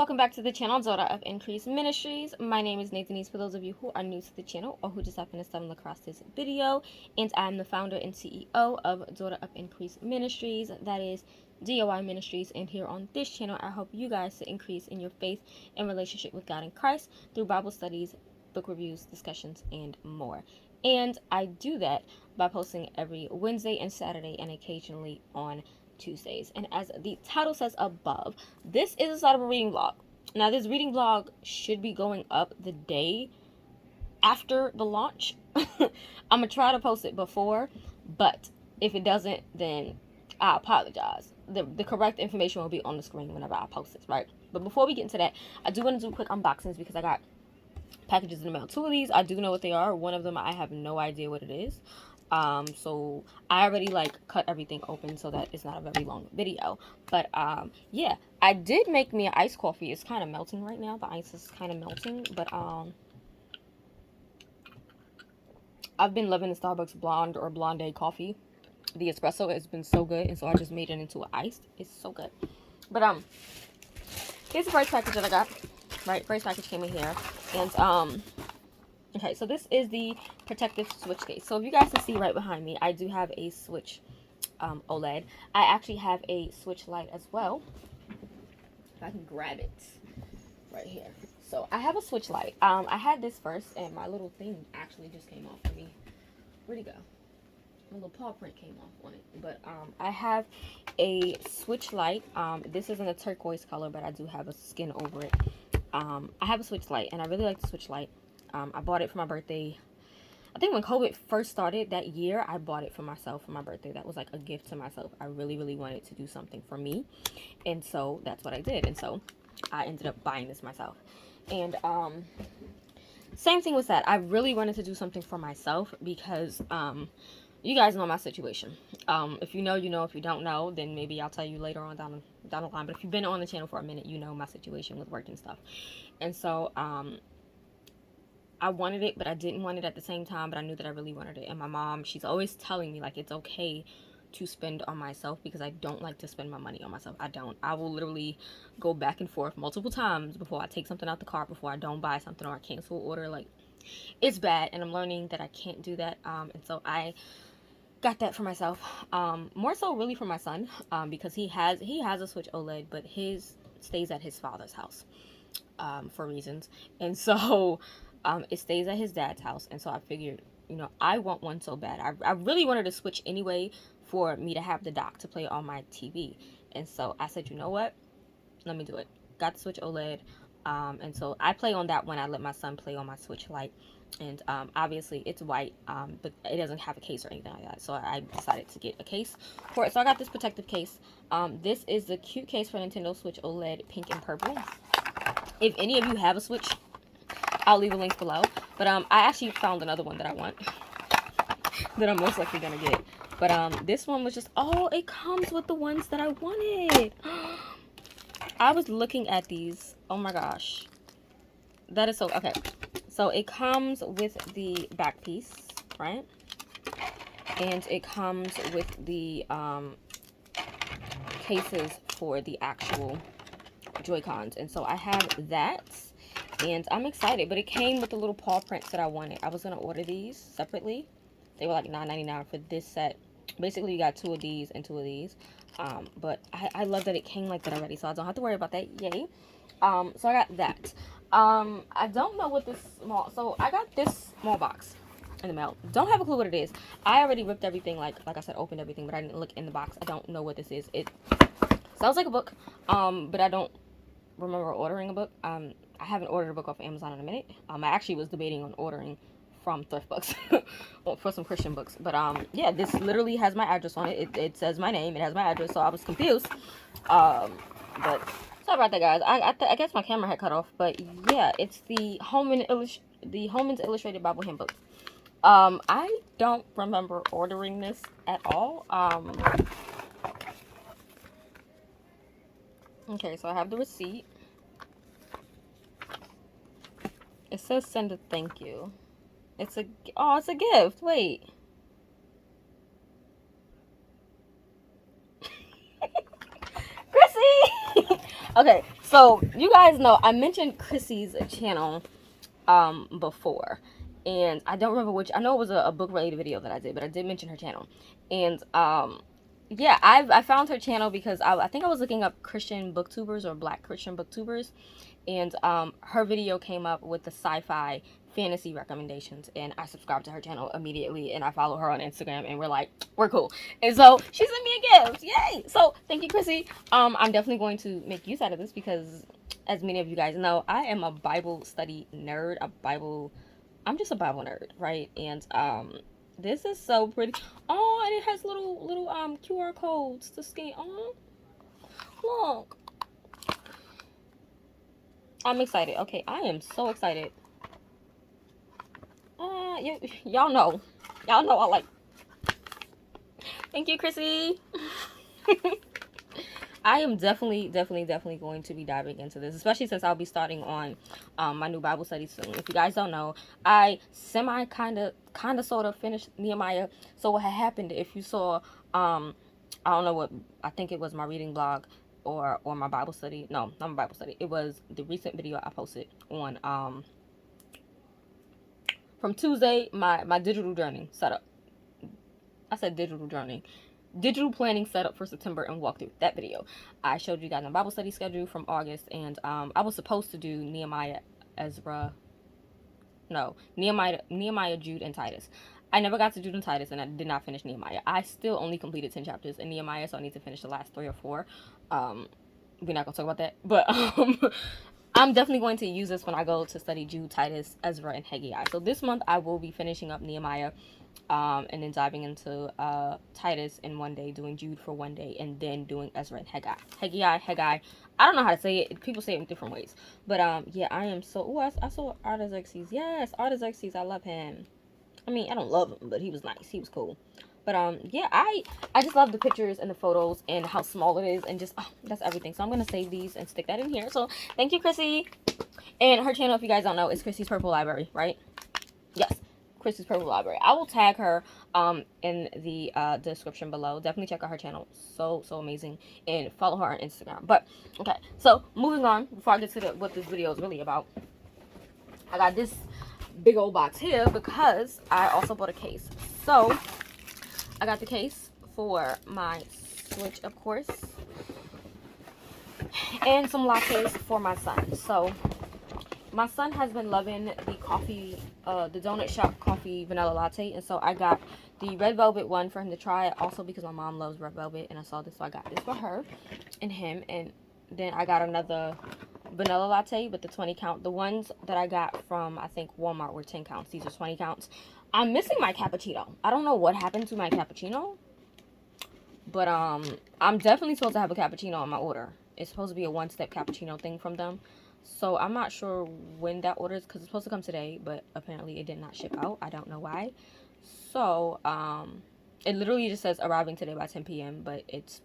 welcome back to the channel, Daughter of Increase Ministries. My name is NayDenise for those of you who are new to the channel or who just happen to stumble across this video. And I'm the founder and CEO of Daughter of Increase Ministries, that is DOI Ministries. And here on this channel, I help you guys to increase in your faith and relationship with God in Christ through Bible studies, book reviews, discussions, and more. And I do that by posting every Wednesday and Saturday and occasionally on Tuesdays. And as the title says above, this is a start of a reading vlog. Now, this reading vlog should be going up the day after the launch. I'm gonna try to post it before, but if it doesn't, then I apologize. The correct information will be on the screen whenever I post this, right? But before we get into that, I do want to do quick unboxings because I got packages in the mail. Two of these I do know what they are. One of them I have no idea what it is. So I already cut everything open so that it's not a very long video. But yeah, I did make me an iced coffee. It's kind of melting right now. The ice is kind of melting, but I've been loving the Starbucks blonde or blonde coffee. The espresso has been so good, and so I just made it into an iced. It's so good. But here's the first package that I got. Right, first package came in here, and okay, so this is the protective switch case. So if you guys can see right behind me, I do have a switch OLED. I actually have a switch light as well. If I can grab it right here. So I have a switch light. I had this first, and my little thing actually just came off for me. Where'd it go? My little paw print came off on it. But I have a switch light. This isn't a turquoise color, but I do have a skin over it. I have a switch light, and I really like the switch light. I bought it for my birthday. I think when COVID first started that year, I bought it for myself for my birthday. That was like a gift to myself. I really, really wanted to do something for me. And so that's what I did. And so I ended up buying this myself. And same thing with that. I really wanted to do something for myself because you guys know my situation. If you know, you know. If you don't know, then maybe I'll tell you later on down the line. But if you've been on the channel for a minute, you know my situation with work and stuff. And so I wanted it, but I didn't want it at the same time, but I knew that I really wanted it. And my mom, she's always telling me, like, it's okay to spend on myself because I don't like to spend my money on myself. I don't. I will literally go back and forth multiple times before I take something out the cart, before I don't buy something or I cancel order. Like, it's bad, and I'm learning that I can't do that. And so I got that for myself. More so really for my son, because he has a Switch OLED, but his stays at his father's house for reasons. And so it stays at his dad's house, and so I figured, you know, I want one so bad. I really wanted to switch anyway for me to have the dock to play on my TV, and so I said, you know what, let me do it. Got the Switch OLED, and so I play on that one. I let my son play on my Switch Lite, and obviously it's white, but it doesn't have a case or anything like that, so I decided to get a case for it. So I got this protective case. This is the cute case for Nintendo Switch OLED, pink and purple. If any of you have a Switch, I'll leave a link below. But I actually found another one that I want that I'm most likely gonna get. But this one was just, oh, it comes with the ones that I wanted. I was looking at these. Oh my gosh, that is so okay. So it comes with the back piece, right? And it comes with the cases for the actual Joy-Cons, and so I have that. And I'm excited, but it came with the little paw prints that I wanted. I was going to order these separately. They were like $9.99 for this set. Basically, you got two of these and two of these. But I love that it came like that already, so I don't have to worry about that. Yay. So I got that. I don't know what this small... So I got this small box in the mail. Don't have a clue what it is. I already ripped everything, like I said, opened everything, but I didn't look in the box. I don't know what this is. It sounds like a book, but I don't remember ordering a book. I haven't ordered a book off Amazon in a minute. I actually was debating on ordering from thrift books for some Christian books. But yeah, this literally has my address on it. It says my name. It has my address, so I was confused. But sorry about that, guys. I guess my camera had cut off. But yeah, it's the Holman's Illustrated Bible Handbook. I don't remember ordering this at all. Okay, so I have the receipt. It says send a thank you. It's a gift. Wait. Chrissy! Okay, So you guys know I mentioned Chrissy's channel before, and I don't remember which. I know it was a book related video that I did, but I did mention her channel. And yeah, I found her channel because I think I was looking up Christian booktubers or Black Christian booktubers, and her video came up with the sci-fi fantasy recommendations, and I subscribed to her channel immediately, and I follow her on Instagram, and we're cool. And so she sent me a gift. Yay! So thank you, Chrissy. I'm definitely going to make use out of this because, as many of you guys know, I am a Bible study nerd. I'm just a Bible nerd, right? And this is so pretty. Oh, and it has little QR codes to scan. Oh, look. I'm excited. Okay, I am so excited. Y'all know I like. Thank you, Chrissy. I am definitely going to be diving into this, especially since I'll be starting on my new Bible study soon. If you guys don't know, I kind of sort of finished Nehemiah. So what had happened, if you saw, I don't know what, I think it was my reading blog or my Bible study. No, not my Bible study. It was the recent video I posted on from Tuesday, my digital journey setup. I said digital journey. Digital planning setup for September and walkthrough. That video. I showed you guys my Bible study schedule from August, and I was supposed to do Nehemiah, Jude, and Titus. I never got to Jude and Titus, and I did not finish Nehemiah. I still only completed 10 chapters in Nehemiah, so I need to finish the last 3 or 4. We're not going to talk about that, but I'm definitely going to use this when I go to study Jude, Titus, Ezra, and Haggai. So this month I will be finishing up Nehemiah, and then diving into Titus in one day, doing Jude for one day, and then doing Ezra and Haggai. Haggai. I don't know how to say it. People say it in different ways. But yeah, I am so. Oh, I saw Artaxerxes. Yes, Artaxerxes. I love him. I mean, I don't love him, but he was nice. He was cool. But yeah, I just love the pictures and the photos and how small it is, and just that's everything. So I'm gonna save these and stick that in here. So thank you, Chrissy. And her channel, if you guys don't know, is Chrissy's Purple Library, right? Yes, Chrissy's Purple Library. I will tag her in the description below. Definitely check out her channel. So amazing, and follow her on Instagram. But okay, so moving on before I get to what this video is really about. I got this big old box here because I also bought a case. So I got the case for my Switch, of course, and some lattes for my son. So my son has been loving the coffee, the Donut Shop coffee vanilla latte, and so I got the red velvet one for him to try it, also because my mom loves red velvet, and I saw this, so I got this for her and him. And then I got another vanilla latte with the 20 count. The ones that I got from, I think, Walmart were 10 counts. These are 20 counts. I'm missing my cappuccino. I don't know what happened to my cappuccino, but I'm definitely supposed to have a cappuccino on my order. It's supposed to be a one-step cappuccino thing from them. So I'm not sure when that order is, because it's supposed to come today, but apparently it did not ship out. I don't know why. So it literally just says arriving today by 10 p.m., but it's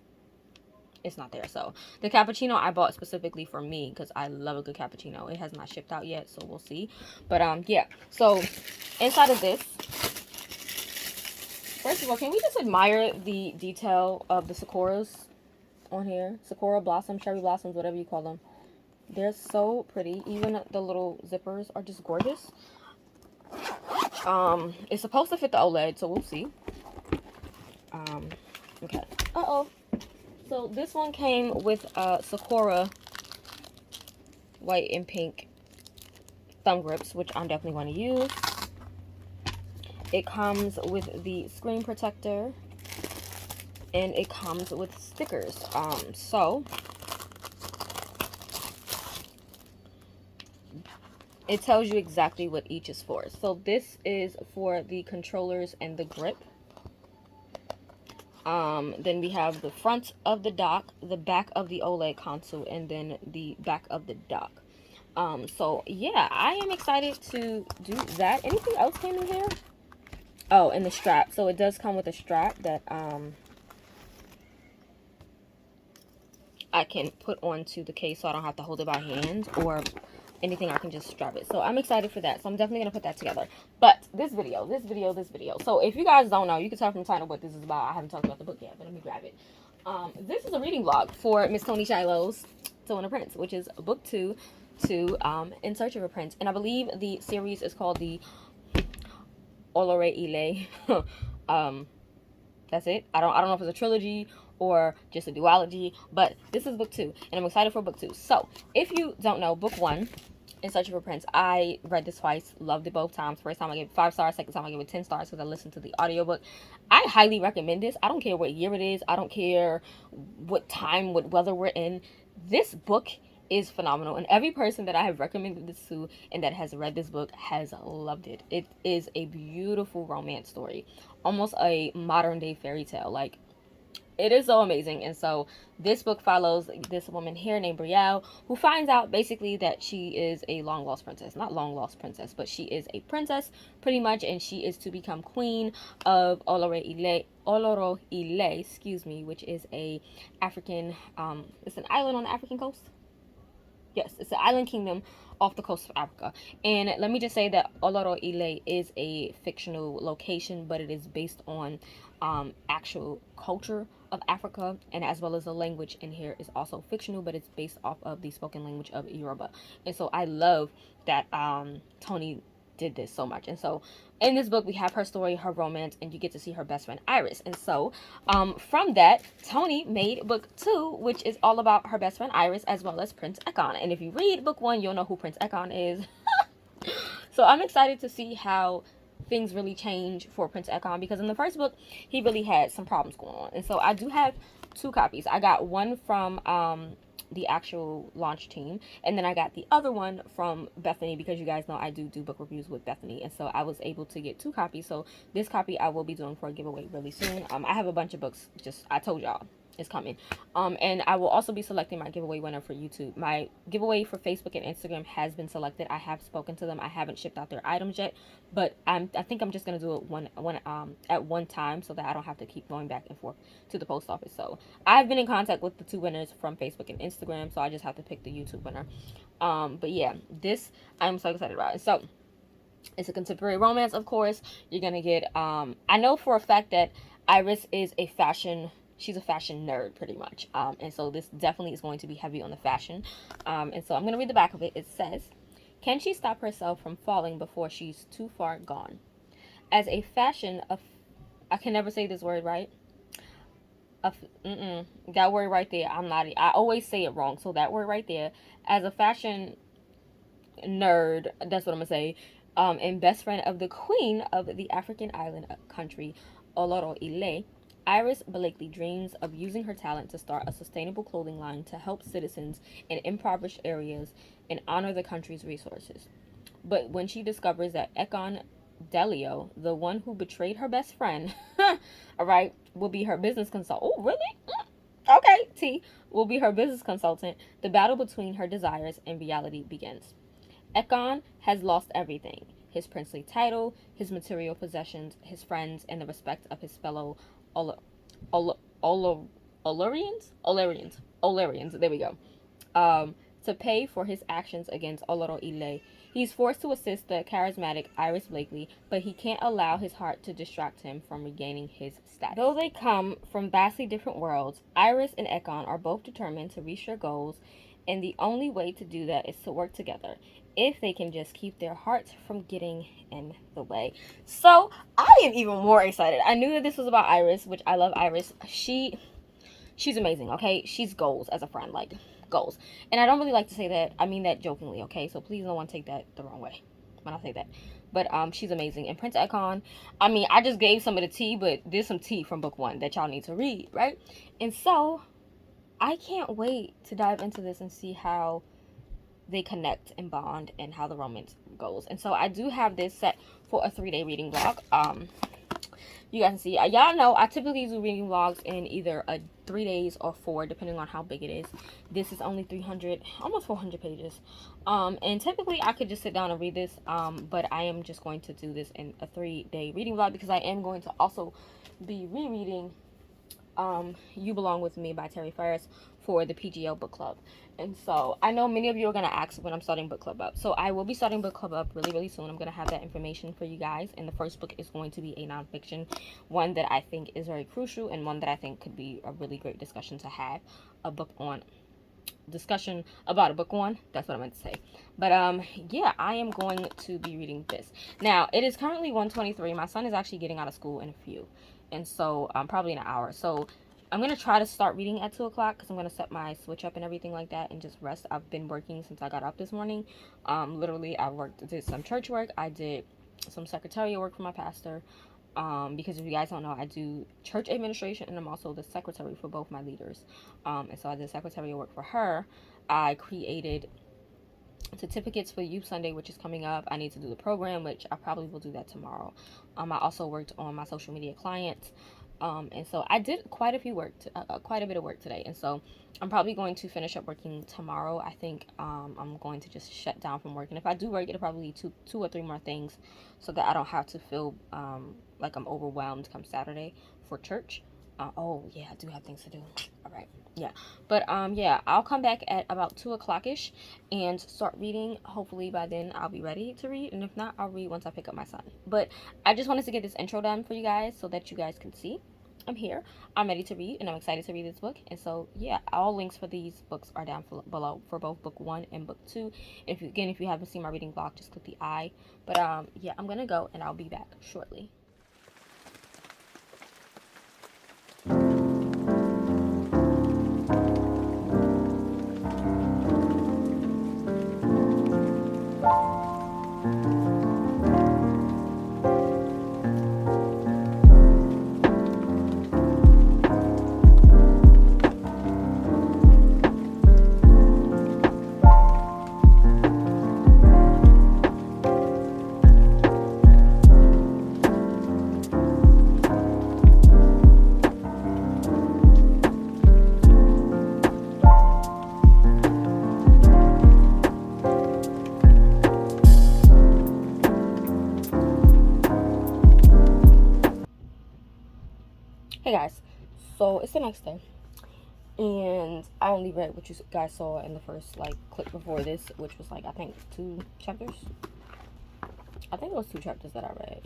not there. So the cappuccino I bought specifically for me because I love a good cappuccino. It has not shipped out yet, so we'll see. But yeah, so inside of this, first of all, can we just admire the detail of the sakuras on here? Sakura blossoms, cherry blossoms, whatever you call them. They're so pretty. Even the little zippers are just gorgeous. It's supposed to fit the OLED, so we'll see. Okay. So this one came with Sakura white and pink thumb grips, which I'm definitely going to use. It comes with the screen protector, and it comes with stickers. So it tells you exactly what each is for. So this is for the controllers and the grip. Then we have the front of the dock, the back of the OLED console, and then the back of the dock. So yeah, I am excited to do that. Anything else came in here? Oh, and the strap. So it does come with a strap that I can put onto the case, so I don't have to hold it by hand or anything. I can just strap it. So I'm excited for that. So I'm definitely gonna put that together. But this video. So if you guys don't know, you can tell from the title what this is about. I haven't talked about the book yet, but let me grab it. This is a reading vlog for Miss Toni Shiloh's to Win a Prince, which is book 2 to In Search of a Prince. And I believe the series is called the Olore Ile. That's it. I don't know if it's a trilogy or just a duology, but this is book 2, and I'm excited for book 2. So if you don't know, book 1, In Search of a Prince, I read this twice, loved it both times. First time I gave it 5 stars, second time I gave it 10 stars because I listened to the audiobook. I highly recommend this. I don't care what year it is, I don't care what time, what weather we're in. This book is phenomenal, and every person that I have recommended this to and that has read this book has loved it. It is a beautiful romance story, almost a modern day fairy tale. Like, it is so amazing. And so this book follows this woman here named Brielle, who finds out basically that she is a long lost princess. Not long lost princess, but she is a princess pretty much, and she is to become queen of Oloro Ile, excuse me, which is a African it's an island on the African coast. Yes, it's an island kingdom off the coast of Africa. And let me just say that Oloro Ile is a fictional location, but it is based on actual culture of Africa, and as well as the language in here is also fictional, but it's based off of the spoken language of Yoruba. And so I love that Toni did this so much. And so in this book we have her story, her romance, and you get to see her best friend Iris. And so from that, Toni made book 2, which is all about her best friend Iris as well as Prince Ekon. And if you read book 1, you'll know who Prince Ekon is. So I'm excited to see how things really change for Prince Ekon, because in the first book he really had some problems going on. And so I do have 2 copies. I got one from the actual launch team, and then I got the other one from Bethany, because you guys know I do book reviews with Bethany, and so I was able to get 2 copies. So this copy I will be doing for a giveaway really soon. I have a bunch of books, just I told y'all it's coming. And I will also be selecting my giveaway winner for YouTube. My giveaway for Facebook and Instagram has been selected. I have spoken to them. I haven't shipped out their items yet, but I think I'm just gonna do it at one time, so that I don't have to keep going back and forth to the post office. So I've been in contact with the 2 winners from Facebook and Instagram, so I just have to pick the YouTube winner. But yeah, this I'm so excited about. So it's a contemporary romance, of course. You're gonna get I know for a fact that Iris is she's a fashion nerd pretty much, and so this definitely is going to be heavy on the fashion. And so I'm going to read the back of it. It says, can she stop herself from falling before she's too far gone? As a fashion of, I can never say this word right. That word right there, I always say it wrong, so that word right there. As a fashion nerd, that's what I'm going to say, and best friend of the queen of the African island country, Oloro Ile, Iris Blakely dreams of using her talent to start a sustainable clothing line to help citizens in impoverished areas and honor the country's resources. But when she discovers that Ekon Delio, the one who betrayed her best friend, all right, will be her business consultant. Oh, really? Okay, T will be her business consultant. The battle between her desires and reality begins. Ekon has lost everything: his princely title, his material possessions, his friends, and the respect of his fellow Olarians, there we go, to pay for his actions against Oloro Ile. He's forced to assist the charismatic Iris Blakely, but he can't allow his heart to distract him from regaining his status. Though they come from vastly different worlds, Iris and Ekon are both determined to reach their goals, and the only way to do that is to work together, if they can just keep their hearts from getting in the way. So I am even more excited. I knew that this was about Iris, which I love Iris. She's amazing, okay? She's goals as a friend, like goals. And I don't really like to say that. I mean that jokingly, okay? So please no one take that the wrong way when I say that. But she's amazing. And Prince Ekon, I mean, I just gave some of the tea, but there's some tea from book 1 that y'all need to read, right? And so I can't wait to dive into this and see how they connect and bond and how the romance goes. And so I do have this set for a 3-day reading vlog. You guys can see, y'all know I typically do reading vlogs in either 3 days or 4, depending on how big it is. This is only 300, almost 400 pages. And typically I could just sit down and read this, but I am just going to do this in a 3-day reading vlog, because I am going to also be rereading You Belong With Me by Terry Ferris for the PGO book club. And so I know many of you are going to ask when I'm starting book club up. So I will be starting book club up really, really soon. I'm going to have that information for you guys. And the first book is going to be a nonfiction, one that I think is very crucial, and one that I think could be a really great discussion to have, a book on discussion about a book one. That's what I meant to say. But yeah, I am going to be reading this. Now, it is currently 1:23. My son is actually getting out of school in a few. And so, probably in an hour. So, I'm going to try to start reading at 2 o'clock because I'm going to set my switch up and everything like that and just rest. I've been working since I got up this morning. Literally, did some church work. I did some secretarial work for my pastor. Because if you guys don't know, I do church administration and I'm also the secretary for both my leaders. And so I did secretarial work for her. I created certificates for Youth Sunday, which is coming up. I need to do the program, which I probably will do that tomorrow. I also worked on my social media clients. And so I did quite a bit of work today. And so I'm probably going to finish up working tomorrow. I think I'm going to just shut down from work. And if I do work, it'll probably be two or three more things so that I don't have to feel like I'm overwhelmed come Saturday for church. Oh, yeah, I do have things to do. All right. Yeah. But, yeah, I'll come back at about 2 o'clock-ish and start reading. Hopefully by then I'll be ready to read. And if not, I'll read once I pick up my son. But I just wanted to get this intro done for you guys so that you guys can see. I'm here. I'm ready to read, and I'm excited to read this book. And so, yeah, all links for these books are down below for both book 1 and book 2. If you haven't seen my reading vlog, just click the I. But, yeah, I'm going to go, and I'll be back shortly. Hey guys, so it's the next day, and I only read what you guys saw in the first clip before this, which was I think 2 chapters. I think it was 2 chapters that I read.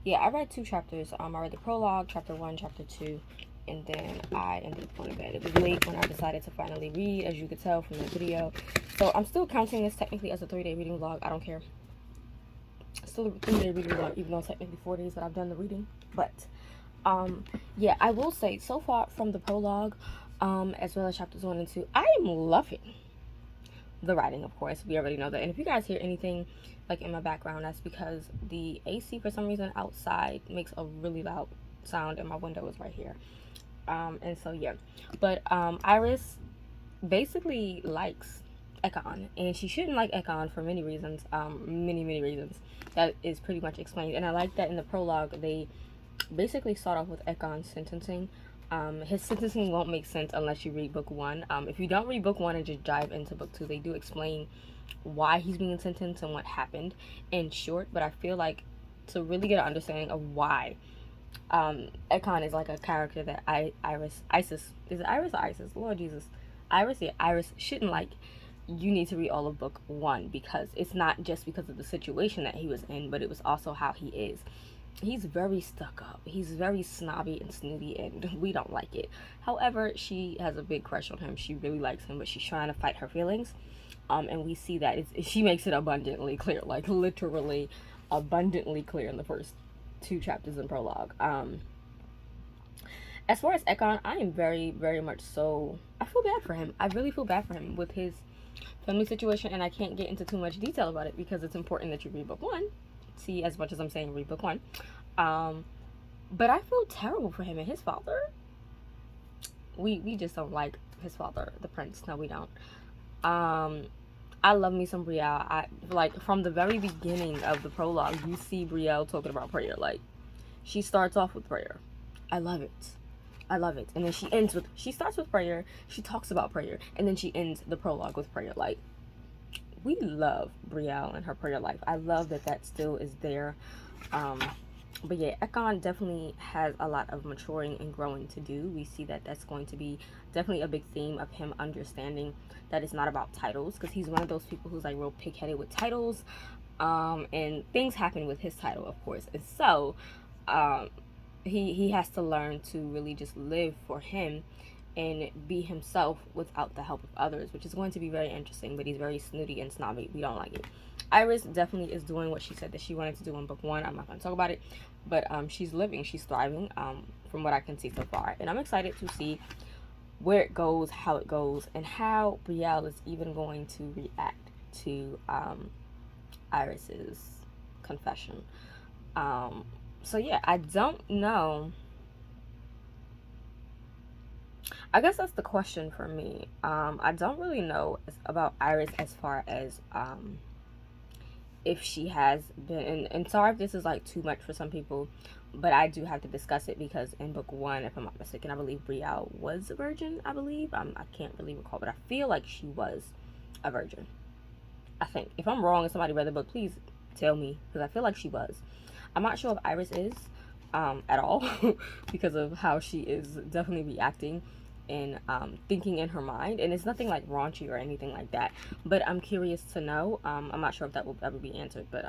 Yeah, I read 2 chapters. I read the prologue, chapter 1, chapter 2, and then I ended up going to bed. It was late when I decided to finally read, as you could tell from the video. So I'm still counting this technically as a 3-day reading vlog. I don't care. Still a 3-day reading vlog, even though it's technically 4 days that I've done the reading. But yeah, I will say so far from the prologue, as well as chapters 1 and 2, I am loving the writing. Of course, we already know that. And if you guys hear anything in my background, that's because the AC for some reason outside makes a really loud sound, and my window is right here. And so yeah, but Iris basically likes Ekon, and she shouldn't like Ekon for many reasons. Many reasons that is pretty much explained. And I like that in the prologue they basically start off with Ekon's sentencing. His sentencing won't make sense unless you read book 1. If you don't read book 1 and just dive into book 2, they do explain why he's being sentenced and what happened in short. But I feel like to really get an understanding of why Ekon is a character that Isis Lord Jesus, Iris shouldn't like, you need to read all of book 1, because it's not just because of the situation that he was in, but it was also how he is. He's very stuck up. He's very snobby and snooty, and we don't like it. However, she has a big crush on him. She really likes him, but she's trying to fight her feelings. And we see that she makes it abundantly clear, literally abundantly clear in the first 2 chapters in prologue. As far as Ekon, I am very, very much so, I feel bad for him. I really feel bad for him with his family situation, and I can't get into too much detail about it because it's important that you read book 1. See, as much as I'm saying read book 1, but I feel terrible for him and his father. We just don't like his father, the prince. No, we don't. I love me some Brielle. I from the very beginning of the prologue, you see Brielle talking about prayer. She starts off with prayer. I love it. And then she starts with prayer, she talks about prayer, and then she ends the prologue with prayer. We love Brielle and her prayer life. I love that still is there. But yeah, Ekon definitely has a lot of maturing and growing to do. We see that that's going to be definitely a big theme of him understanding that it's not about titles, because he's one of those people who's real pig-headed with titles. And things happen with his title, of course. And so he has to learn to really just live for him and be himself without the help of others, which is going to be very interesting. But he's very snooty and snobby. We don't like it. Iris definitely is doing what she said that she wanted to do in book 1. I'm not going to talk about it, but she's living, she's thriving, from what I can see so far, and I'm excited to see where it goes, how it goes, and how Brielle is even going to react to Iris's confession. So yeah, I don't know. I guess that's the question for me. I don't really know about Iris as far as if she has been, and sorry if this is like too much for some people, but I do have to discuss it because in book 1, if I'm not mistaken, I believe Brielle was a virgin. I believe I can't really recall, but I feel like she was a virgin. I think, if I'm wrong and somebody read the book, please tell me, because I feel like she was. I'm not sure if Iris is at all because of how she is definitely reacting and thinking in her mind, and it's nothing like raunchy or anything like that, but I'm curious to know. I'm not sure if that will ever be answered, but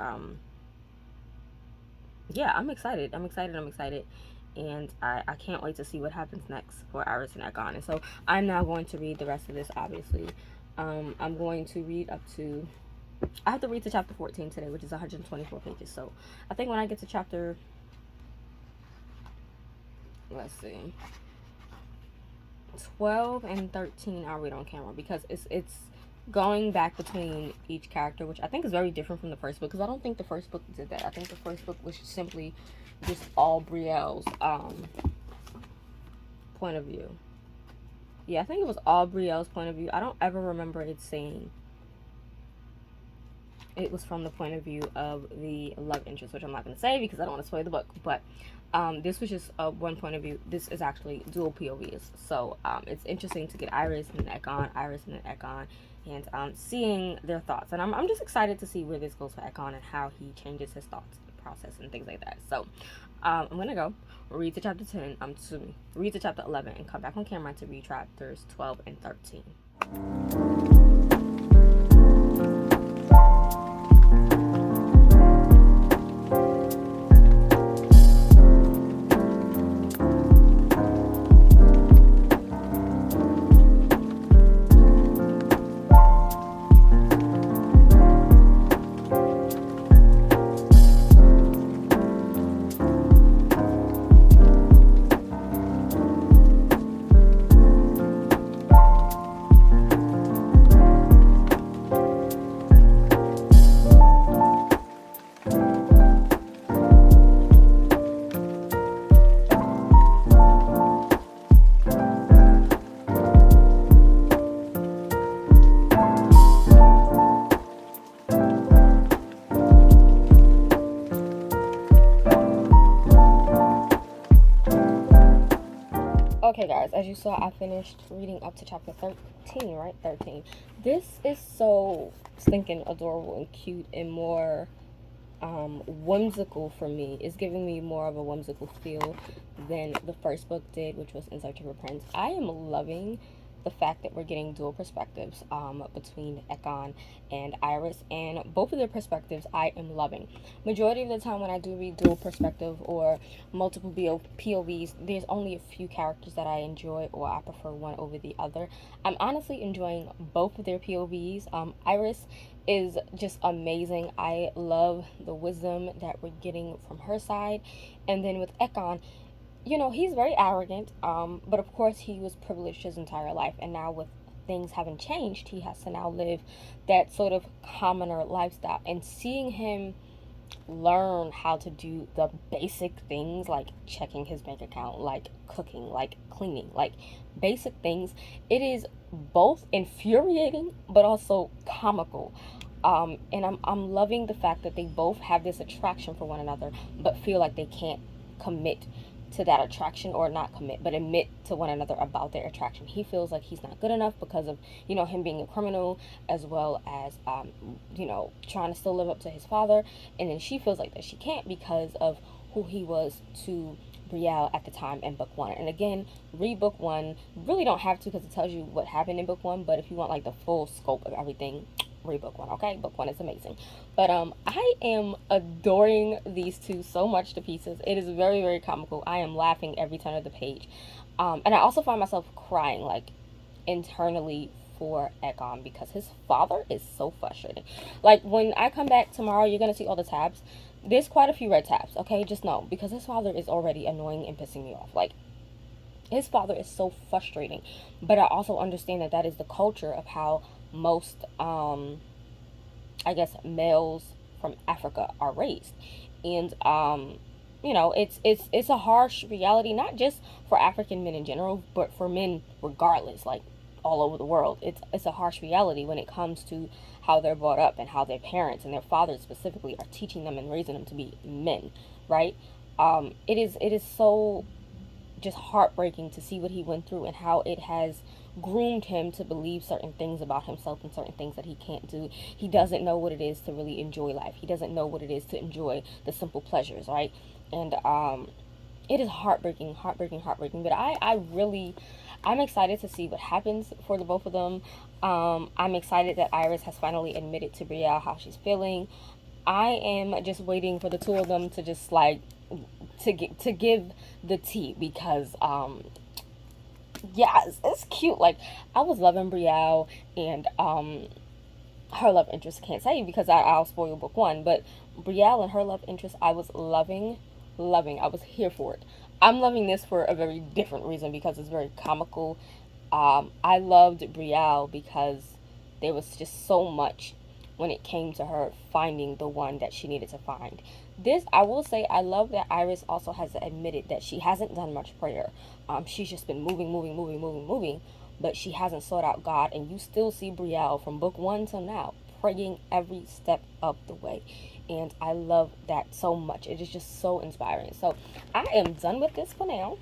yeah, I'm excited, and I can't wait to see what happens next for Iris and Ekon. And so I'm now going to read the rest of this, obviously. I'm going to read up to, I have to read to chapter 14 today, which is 124 pages. So I think when I get to chapter, let's see, 12 and 13, I'll read on camera, because it's going back between each character, which I think is very different from the first book, because I don't think the first book did that. I think the first book was simply just all Brielle's point of view. Yeah, I think it was all Brielle's point of view. I don't ever remember it saying it was from the point of view of the love interest, which I'm not going to say because I don't want to spoil the book. But this was just one point of view. This is actually dual POVs. So it's interesting to get Iris and Ekon, and seeing their thoughts. And I'm just excited to see where this goes for Ekon and how he changes his thoughts process and things like that. So I'm going to go read to chapter 10. Read to chapter 11 and come back on camera to read chapters 12 and 13. Okay guys, as you saw, I finished reading up to chapter 13, right? 13. This is so stinking adorable and cute and more whimsical for me. It's giving me more of a whimsical feel than the first book did, which was In Search of a Prince. I am loving the fact that we're getting dual perspectives between Ekon and Iris, and both of their perspectives I am loving. Majority of the time when I do read dual perspective or multiple POVs, there's only a few characters that I enjoy or I prefer one over the other. I'm honestly enjoying both of their POVs. Iris is just amazing. I love the wisdom that we're getting from her side, and then with Ekon, you know, he's very arrogant, but of course he was privileged his entire life, and now with things having changed, he has to now live that sort of commoner lifestyle. And seeing him learn how to do the basic things like checking his bank account, like cooking, like cleaning, like basic things, it is both infuriating but also comical. And I'm loving the fact that they both have this attraction for one another but feel like they can't commit to that attraction, or not commit but admit to one another about their attraction. He feels like he's not good enough because of, you know, him being a criminal, as well as you know, trying to still live up to his father, and then she feels like that she can't because of who he was to Brielle at the time in book 1. And again, read book 1. Really don't have to, because it tells you what happened in book 1, but if you want like the full scope of everything, read book one, okay? Book one is amazing. But I am adoring these two so much to pieces. It is very, very comical. I am laughing every turn of the page. And I also find myself crying, like, internally for Ekon, because his father is so frustrating. Like, when I come back tomorrow, you're gonna see all the tabs. There's quite a few red tabs, okay? Just know, because his father is already annoying and pissing me off. Like, his father is so frustrating. But I also understand that that is the culture of how most, I guess, males from Africa are raised. And, you know, it's a harsh reality, not just for African men in general, but for men regardless, like, all over the world. It's a harsh reality when it comes to how they're brought up and how their parents and their fathers specifically are teaching them and raising them to be men, right? It is so just heartbreaking to see what he went through and how it has groomed him to believe certain things about himself and certain things that he can't do. He doesn't know what it is to really enjoy life. He doesn't know what it is to enjoy the simple pleasures, right? And it is heartbreaking, heartbreaking, heartbreaking. But I'm excited to see what happens for the both of them. I'm excited that Iris has finally admitted to Brielle how she's feeling. I am just waiting for the two of them to just like to give the tea, because yeah, it's cute. Like, I was loving Brielle and her love interest. Can't say because I'll spoil book one, but Brielle and her love interest, I was loving. I was here for it. I'm loving this for a very different reason, because it's very comical. I loved Brielle because there was just so much when it came to her finding the one that she needed to find. This, I will say, I love that Iris also has admitted that she hasn't done much prayer. She's just been moving, but she hasn't sought out God. And you still see Brielle from book one till now praying every step of the way. And I love that so much. It is just so inspiring. So I am done with this for now.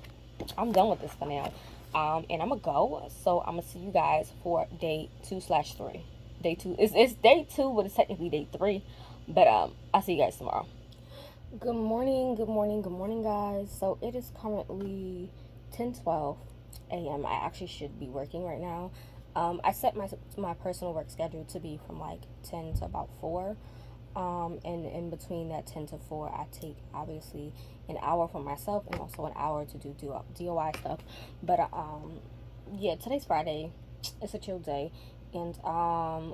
I'm done with this for now. And I'm gonna go. So I'm gonna see you guys for day 2/3. Day two. It's day 2, but it's technically day 3. But I'll see you guys tomorrow. Good morning, guys. So it is currently 10:12 a.m. I actually should be working right now. I set my personal work schedule to be from like 10 to about 4. And in between that 10 to 4, I take obviously an hour for myself and also an hour to do DOI stuff. But yeah, today's Friday. It's a chill day, and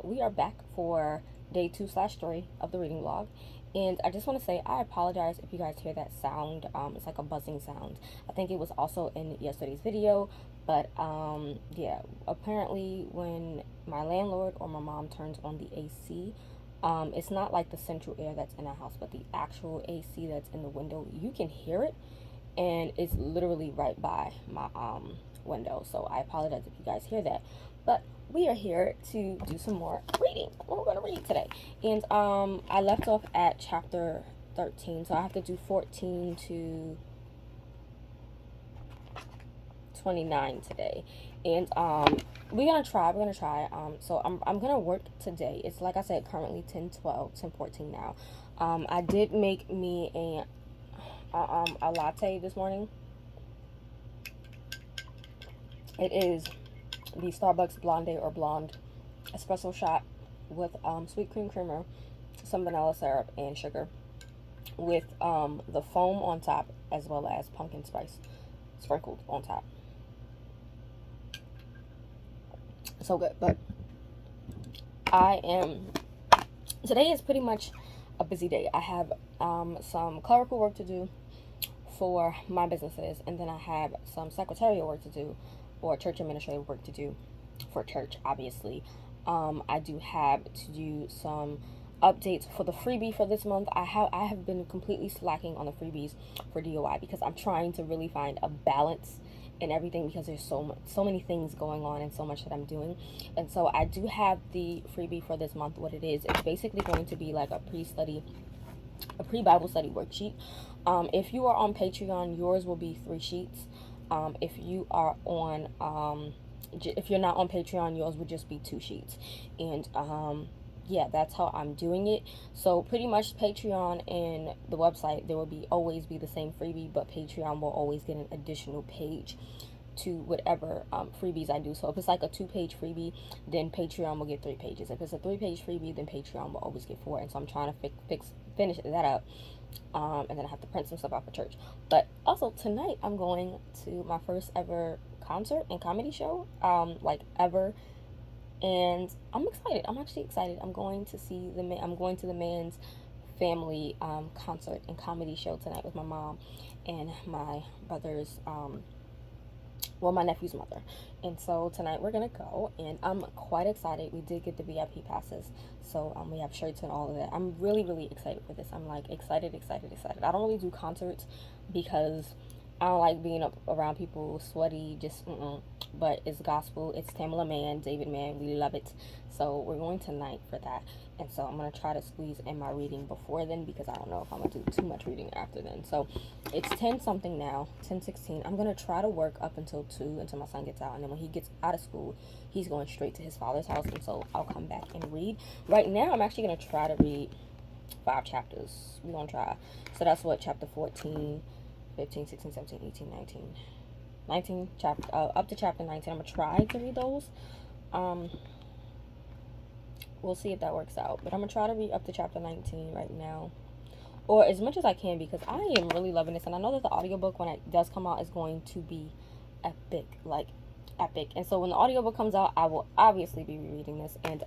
we are back for day 2/3 of the reading vlog. And I just want to say I apologize if you guys hear that sound. It's like a buzzing sound. I think it was also in yesterday's video. But yeah, apparently when my landlord or my mom turns on the AC, it's not like the central air that's in the house, but the actual AC that's in the window, you can hear it, and it's literally right by my window. So I apologize if you guys hear that. But we are here to do some more reading. What we're going to read today. And I left off at chapter 13, so I have to do 14 to 29 today. And we're gonna try. So I'm gonna work today. It's like I said, currently 10:14 now. I did make me a latte this morning. It is the Starbucks Blonde or Blonde espresso shot with sweet cream creamer, some vanilla syrup, and sugar, with the foam on top as well as pumpkin spice sprinkled on top. So good. But today is pretty much a busy day. I have some clerical work to do for my businesses, and then I have some secretarial work to do, or church administrative work to do for church, obviously. I do have to do some updates for the freebie for this month. I have been completely slacking on the freebies for DOI because I'm trying to really find a balance in everything, because there's so many things going on and so much that I'm doing. And so I do have the freebie for this month. What it is, it's basically going to be like a pre-Bible study worksheet. If you are on Patreon, yours will be 3 sheets. If you are on if you're not on Patreon, yours would just be 2 sheets. And yeah, that's how I'm doing it. So pretty much Patreon and the website, there will always be the same freebie, but Patreon will always get an additional page to whatever freebies I do. So if it's like a 2-page freebie, then Patreon will get 3 pages. If it's a 3-page freebie, then Patreon will always get 4. And so I'm trying to finish that up. And then I have to print some stuff out for church. But also tonight I'm going to my first ever concert and comedy show, like ever. And I'm excited. I'm actually excited. I'm going to the man's family concert and comedy show tonight with my mom and my brother's my nephew's mother. And so tonight we're gonna go, and I'm quite excited. We did get the VIP passes, so we have shirts and all of that. I'm really, really excited for this. I'm like excited. I don't really do concerts because I don't like being up around people sweaty, but it's gospel. It's Tamala Man, David Man. We love it. So we're going tonight for that. And so I'm going to try to squeeze in my reading before then, because I don't know if I'm going to do too much reading after then. So it's 10 something now, 10:16. I'm going to try to work up until 2, until my son gets out. And then when he gets out of school, he's going straight to his father's house. And so I'll come back and read. Right now, I'm actually going to try to read 5 chapters. We're going to try. So that's what, chapter 14, 15, 16, 17, 18, 19 chapter, up to chapter 19. I'm gonna try to read those. We'll see if that works out, but I'm gonna try to read up to chapter 19 right now, or as much as I can, because I am really loving this. And I know that the audiobook, when it does come out, is going to be epic, like epic. And so when the audiobook comes out, I will obviously be rereading this. And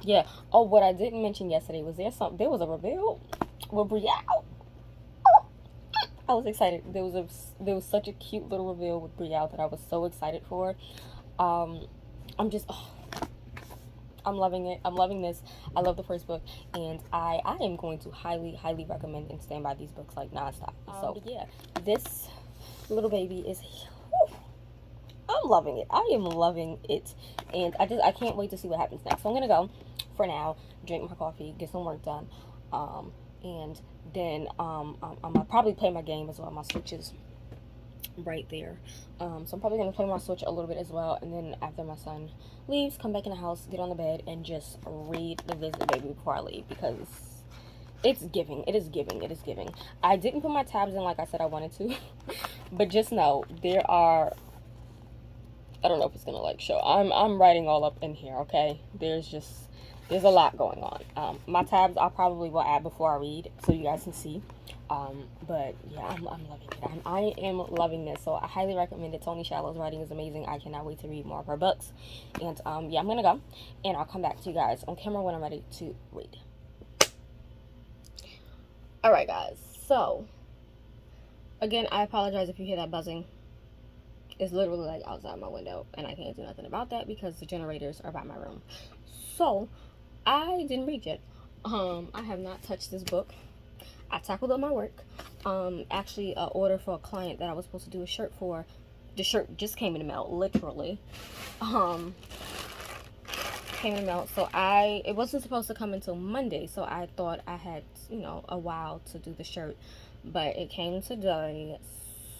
yeah. Oh, what I didn't mention yesterday was there was a reveal with Brielle. I was excited. There was such a cute little reveal with Brielle that I was so excited for. I'm loving it. I'm loving this. I love the first book, and I am going to highly, highly recommend and stand by these books like nonstop. So yeah, this little baby is. Whew, I'm loving it. I am loving it, and I can't wait to see what happens next. So I'm gonna go for now, drink my coffee, get some work done, and then I'm gonna probably play my game as well. My Switch is right there, so I'm probably gonna play my Switch a little bit as well. And then after my son leaves, come back in the house, get on the bed, and just read The Visit Baby before I leave, because it's giving. It is giving. I didn't put my tabs in like I said I wanted to, but just know there are. I don't know if it's gonna like show. I'm writing all up in here. Okay, there's a lot going on. My tabs I probably will add before I read, so you guys can see. But yeah, I'm loving it. I am loving this. So I highly recommend it. Toni Shilloh's writing is amazing. I cannot wait to read more of her books. And yeah, I'm gonna go, and I'll come back to you guys on camera when I'm ready to read. All right, guys. So again, I apologize if you hear that buzzing. It's literally like outside my window, and I can't do nothing about that because the generators are by my room. So I didn't read yet. I have not touched this book. I tackled up my work. Actually, an order for a client that I was supposed to do a shirt for. The shirt just came in the mail, literally. Came in the mail. So it wasn't supposed to come until Monday. So I thought I had, a while to do the shirt, but it came today.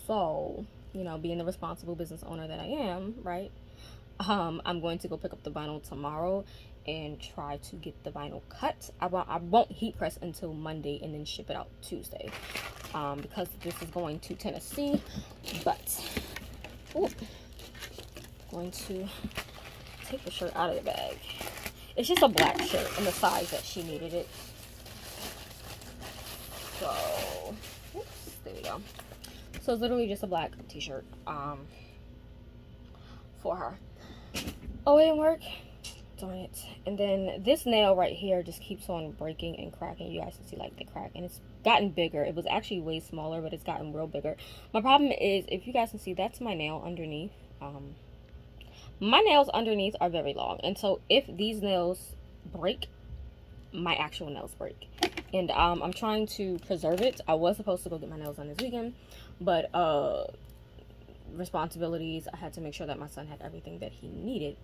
So, being the responsible business owner that I am, right? I'm going to go pick up the vinyl tomorrow and try to get the vinyl cut. I won't heat press until Monday and then ship it out Tuesday, because this is going to Tennessee. But going to take the shirt out of the bag. It's just a black shirt in the size that she needed it. So there we go. So it's literally just a black t-shirt for her. Oh, it didn't work. Darn it. And then this nail right here just keeps on breaking and cracking. You guys can see like the crack, and it's gotten bigger. It was actually way smaller, but it's gotten real bigger. My problem is, if you guys can see, that's my nail underneath. My nails underneath are very long, and so if these nails break, my actual nails break. And I'm trying to preserve it. I was supposed to go get my nails done this weekend, but responsibilities, I had to make sure that my son had everything that he needed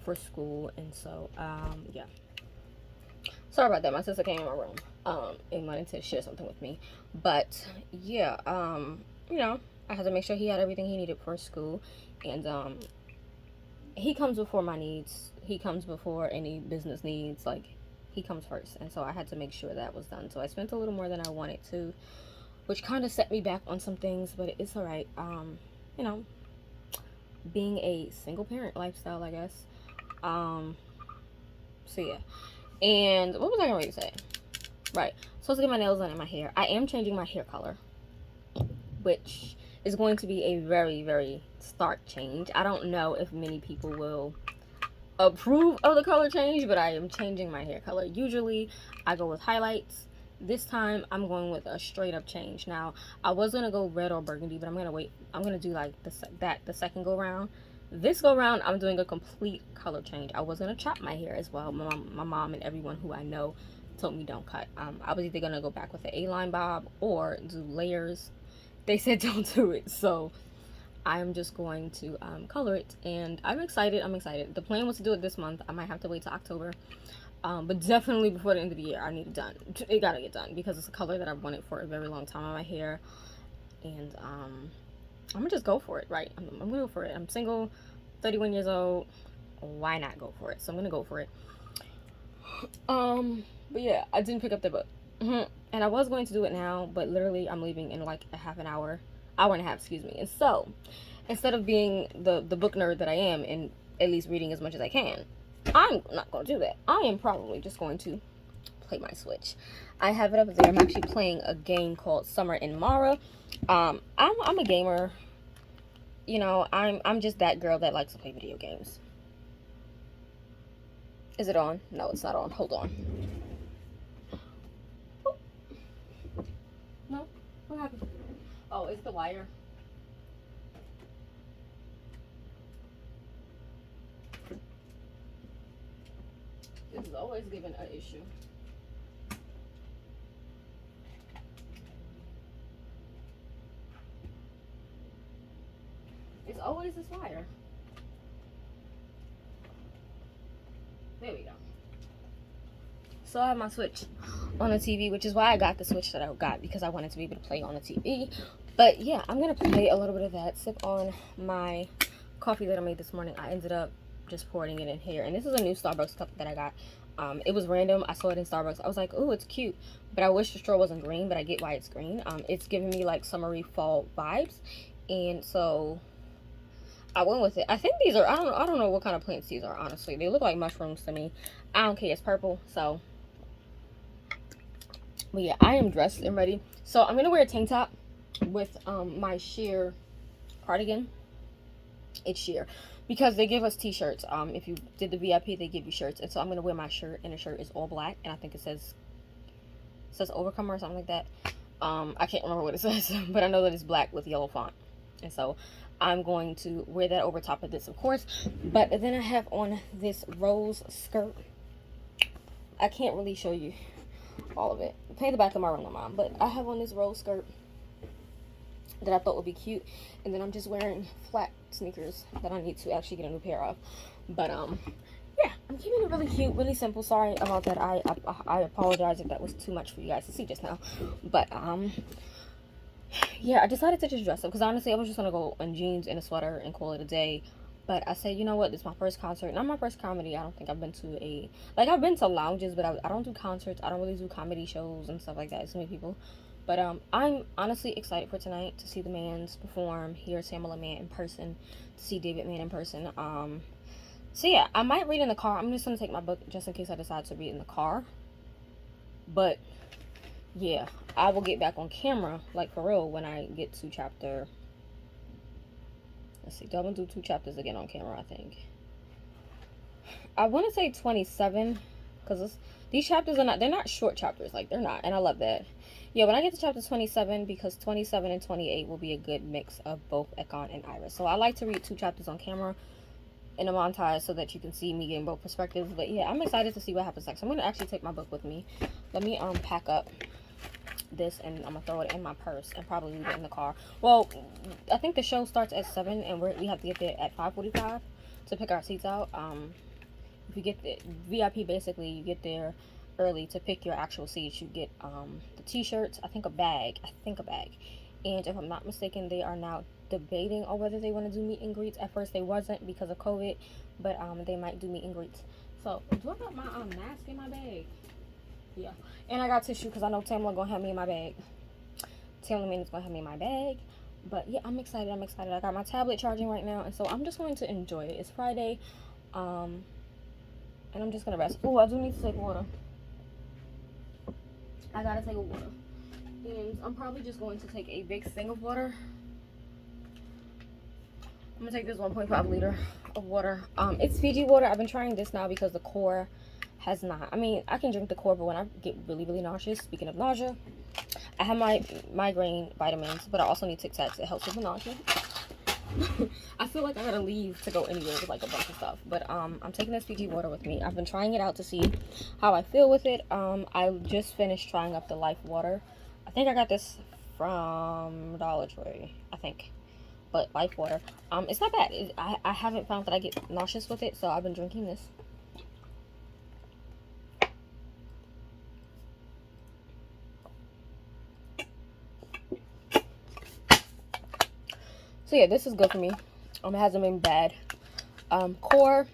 for school. And so yeah, sorry about that. My sister came in my room and wanted to share something with me. But yeah, I had to make sure he had everything he needed for school. And he comes before my needs. He comes before any business needs. Like, he comes first. And so I had to make sure that was done. So I spent a little more than I wanted to, which kind of set me back on some things, but it's all right. being a single parent lifestyle, I guess. So yeah. And what was I going to say? Right. Supposed to get my nails done and my hair. I am changing my hair color, which is going to be a very, very stark change. I don't know if many people will approve of the color change, but I am changing my hair color. Usually I go with highlights. This time I'm going with a straight up change. Now I was gonna go red or burgundy, but I'm gonna wait. I'm gonna do like the second go round. This go round I'm doing a complete color change. I was gonna chop my hair as well. My mom and everyone who I know told me don't cut. I was either gonna go back with the A-line bob or do layers. They said don't do it, so I'm just going to color it, and I'm excited. The plan was to do it this month. I might have to wait till October, but definitely before the end of the year I need it done. It gotta get done because it's a color that I've wanted for a very long time on my hair, and I'm gonna just go for it. Right, I'm gonna go for it. I'm single, 31 years old. Why not go for it? So I'm gonna go for it. But yeah, I didn't pick up the book. And I was going to do it now, but literally I'm leaving in like a half an hour and a half, excuse me. And so instead of being the book nerd that I am and at least reading as much as I can, I'm not going to do that. I am probably just going to play my Switch. I have it up there. I'm actually playing a game called Summer in Mara. I'm a gamer. You know, I'm just that girl that likes to play video games. Is it on? No, it's not on. Hold on. No? What happened? Oh, it's the wire. This is always giving an issue. It's always this wire. There we go. So I have my Switch on the TV, which is why I got the Switch that I got, because I wanted to be able to play on the TV. But yeah, I'm going to play a little bit of that, sip on my coffee that I made this morning. I ended up just pouring it in here. And this is a new Starbucks cup that I got. It was random. I saw it in Starbucks. I was like, oh, it's cute. But I wish the straw wasn't green, but I get why it's green. It's giving me like summery fall vibes. And so I went with it. I think these are, I don't know what kind of plants these are, honestly. They look like mushrooms to me. I don't care. It's purple, so. But yeah, I am dressed and ready. So I'm going to wear a tank top with my sheer cardigan. It's sheer. Because they give us t-shirts. If you did the VIP, they give you shirts. And so I'm going to wear my shirt, and the shirt is all black. And I think it says Overcomer or something like that. I can't remember what it says. But I know that it's black with yellow font. And so I'm going to wear that over top of this, of course. But then I have on this rose skirt. I can't really show you all of it. Paint the back of my room, Mom. But I have on this rose skirt that I thought would be cute. And then I'm just wearing flat sneakers that I need to actually get a new pair of. But, yeah, I'm keeping it really cute, really simple. Sorry about that. I apologize if that was too much for you guys to see just now. But, yeah, I decided to just dress up. Because honestly, I was just going to go in jeans and a sweater and call it a day. But I said, you know what, this is my first concert. Not my first comedy. I don't think I've been to I've been to lounges, but I don't do concerts. I don't really do comedy shows and stuff like that. So many people. But I'm honestly excited for tonight to see the Mans perform, hear Samala Man in person, to see David Man in person. So yeah, I might read in the car. I'm just going to take my book just in case I decide to read in the car. But yeah, I will get back on camera, like for real, when I get to chapter... Let's see, I'm going to do 2 chapters again on camera, I think. I want to say 27, because these chapters are not, they're not short chapters, like, they're not, and I love that. Yeah, when I get to chapter 27, because 27 and 28 will be a good mix of both Ekon and Iris. So I like to read 2 chapters on camera in a montage so that you can see me getting both perspectives. But yeah, I'm excited to see what happens next. I'm going to actually take my book with me. Let me pack up this, and I'm gonna throw it in my purse and probably leave it in the car. Well, I think the show starts at 7 and we have to get there at 5:45 to pick our seats out. If you get the VIP, basically you get there early to pick your actual seats. You get the t-shirts, I think a bag, and if I'm not mistaken, they are now debating on whether they want to do meet and greets. At first they wasn't because of COVID, but they might do meet and greets. So do I got my mask in my bag? Yeah, and I got tissue because I know Tamla gonna have me in my bag. Tamla Man is gonna have me in my bag. But yeah, I'm excited. I got my tablet charging right now, and so I'm just going to enjoy it. It's Friday, and I'm just gonna rest. Oh, I do need to take water. I gotta take a water, and I'm probably just going to take a big thing of water. I'm gonna take this 1.5 liter of water. It's Fiji water. I've been trying this now because the core has not. I mean, I can drink the core, but when I get really, really nauseous, speaking of nausea, I have my migraine vitamins, but I also need Tic Tacs. It helps with the nausea. I feel like I gotta leave to go anywhere with like a bunch of stuff, but I'm taking this Fiji water with me. I've been trying it out to see how I feel with it. I just finished trying up the Life water. I think I got this from Dollar Tree, I think. But Life water, it's not bad. I haven't found that I get nauseous with it, so I've been drinking this. So yeah, this is good for me. It hasn't been bad. Core,